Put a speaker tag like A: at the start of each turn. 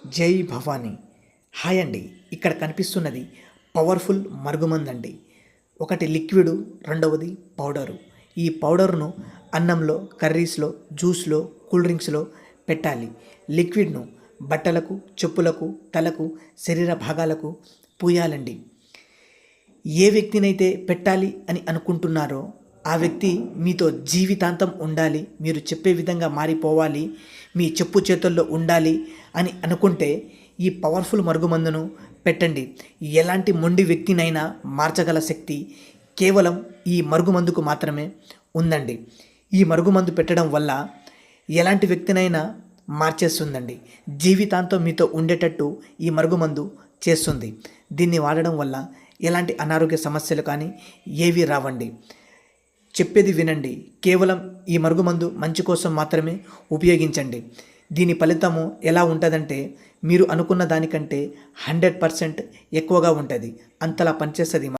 A: జై భవానీ. హాయ్ అండి. ఇక్కడ కనిపిస్తున్నది పవర్ఫుల్ మరుగుమందండి. ఒకటి లిక్విడు, రెండవది పౌడరు. ఈ పౌడర్ను అన్నంలో, కర్రీస్లో, జ్యూస్లో, కూల్ డ్రింక్స్లో పెట్టాలి. లిక్విడ్ను బట్టలకు, చెప్పులకు, తలకు, శరీర భాగాలకు పూయాలండి. ఏ వ్యక్తినైతే పెట్టాలి అని అనుకుంటున్నారో ఆ వ్యక్తి మీతో జీవితాంతం ఉండాలి, మీరు చెప్పే విధంగా మారిపోవాలి, మీ చెప్పు చేతుల్లో ఉండాలి అని అనుకుంటే ఈ పవర్ఫుల్ మరుగుమందును పెట్టండి. ఎలాంటి మొండి వ్యక్తినైనా మార్చగల శక్తి కేవలం ఈ మరుగుమందుకు మాత్రమే ఉందండి. ఈ మరుగుమందు పెట్టడం వల్ల ఎలాంటి వ్యక్తినైనా మార్చేస్తుందండి. జీవితాంతం మీతో ఉండేటట్టు ఈ మరుగుమందు చేస్తుంది. దీన్ని వాడడం వల్ల ఎలాంటి అనారోగ్య సమస్యలు కానీ ఏవి రావండి. చెప్పేది వినండి. కేవలం ఈ మరుగుమందు మంచి కోసం మాత్రమే ఉపయోగించండి. దీని ఫలితము ఎలా ఉంటుందంటే మీరు అనుకున్న దానికంటే 100% ఎక్కువగా ఉంటుంది. అంతలా పనిచేస్తుంది.